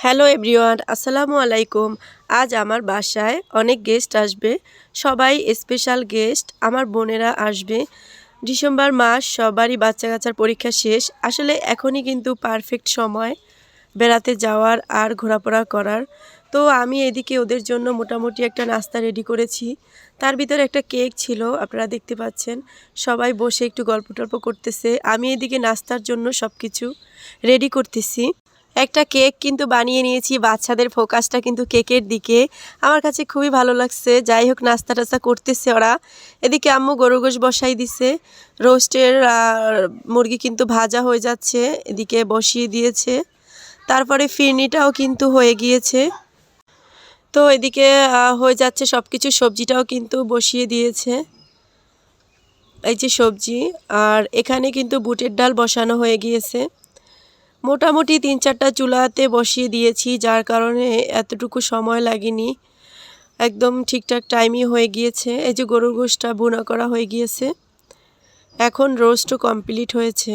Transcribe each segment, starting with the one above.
Hello everyone, আসসালামু আলাইকুম। আজ আমার বাসায় অনেক গেস্ট আসবে। সবাই স্পেশাল গেস্ট, আমার বোনেরা আসবে। ডিসেম্বর মাস, সবারই বাচ্চা কাচ্চার পরীক্ষা শেষ। আসলে এখনই কিন্তু পারফেক্ট সময় বেড়াতে যাওয়ার আর ঘোরাফেরা করার। তো আমি এদিকে ওদের জন্য মোটামুটি একটা নাস্তা রেডি করেছি। তার ভিতরে একটা কেক ছিল, আপনারা দেখতে পাচ্ছেন। সবাই বসে একটু গল্প টল্প করতেছে। আমি এদিকে নাস্তার জন্য সব কিছু রেডি করতেছি। একটা কেক কিন্তু বানিয়ে নিয়েছি, বাচ্চাদের ফোকাসটা কিন্তু কেকের দিকে। আমার কাছে খুবই ভালো লাগছে। যাই হোক, নাস্তা টাস্তা করতেছে ওরা। এদিকে আম্মু গরুর গোশ বসাই দিছে। রোস্টের মুরগি কিন্তু ভাজা হয়ে যাচ্ছে, এদিকে বসিয়ে দিয়েছে। তারপরে ফিরনিটাও কিন্তু হয়ে গিয়েছে। তো এদিকে হয়ে যাচ্ছে সব কিছু, সবজিটাও কিন্তু বসিয়ে দিয়েছে। এই যে সবজি, আর এখানে কিন্তু বুটের ডাল বসানো হয়ে গিয়েছে। মোটামুটি ৩-৪টা চুলাতে বসিয়ে দিয়েছি, যার কারণে এতটুকু সময় লাগেনি। একদম ঠিকঠাক টাইমই হয়ে গিয়েছে। এই যে গরুর গোশটা ভুনা করা হয়ে গিয়েছে। এখন রোস্টও কমপ্লিট হয়েছে।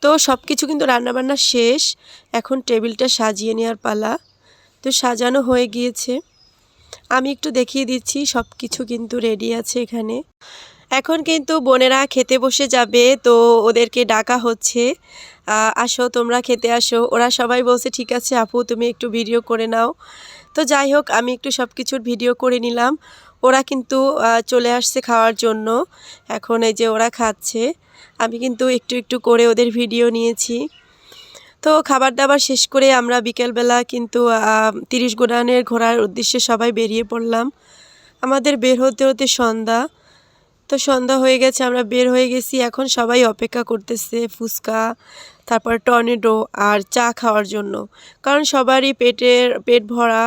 তো সব কিছু কিন্তু রান্নাবান্না শেষ। এখন টেবিলটা সাজিয়ে নেওয়ার পালা। তো সাজানো হয়ে গিয়েছে। আমি একটু দেখিয়ে দিচ্ছি, সব কিছু কিন্তু রেডি আছে এখানে। এখন কিন্তু বোনেরা খেতে বসে যাবে, তো ওদেরকে ডাকা হচ্ছে, আসো তোমরা খেতে আসো। ওরা সবাই বলছে ঠিক আছে আপু, তুমি একটু ভিডিও করে নাও। তো যাই হোক, আমি একটু সব কিছুর ভিডিও করে নিলাম। ওরা কিন্তু চলে আসছে খাওয়ার জন্য। এখন এই যে ওরা খাচ্ছে, আমি কিন্তু একটু একটু করে ওদের ভিডিও নিয়েছি। তো খাবার দাবার শেষ করে আমরা বিকেলবেলা কিন্তু 30 গোডাউনের ঘোরার উদ্দেশ্যে সবাই বেরিয়ে পড়লাম। আমাদের বের হতে হতে সন্ধ্যা। তো সন্ধ্যা হয়ে গেছে, আমরা বের হয়ে গেছি। এখন সবাই অপেক্ষা করতেছে ফুচকা, তারপর টর্নেডো আর চা খাওয়ার জন্য। কারণ সবারই পেট ভরা,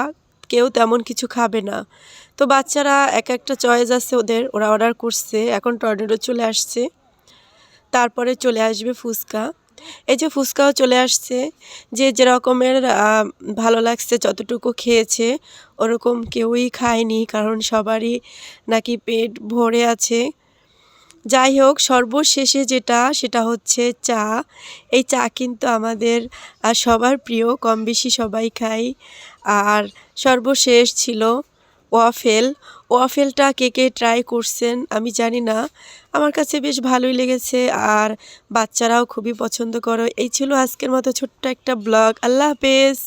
কেউ তেমন কিছু খাবে না। তো বাচ্চারা এক একটা চয়েস আছে ওদের, ওরা অর্ডার করছে। এখন টর্নেডো চলে আসছে, তারপরে চলে আসবে ফুচকা। এই যে ফুচকাও চলে আসছে। যে যেরকমের ভালো লাগছে, যতটুকু খেয়েছে, ওরকম কেউই খায়নি, কারণ সবারই নাকি পেট ভরে আছে। যাই হোক, সর্বশেষে সেটা হচ্ছে চা। এই চা কিন্তু আমাদের সবার প্রিয়, কম বেশি সবাই খাই। আর সর্বশেষ ছিল ওয়াফেল। ওয়াফেলটা কে কে ট্রাই করছেন আমি জানি না, আমার কাছে বেশ ভালোই লেগেছে, আর বাচ্চারাও খুবই পছন্দ করে। এই ছিল আজকের মতো ছোট্ট একটা ব্লগ। আল্লাহ হাফেজ।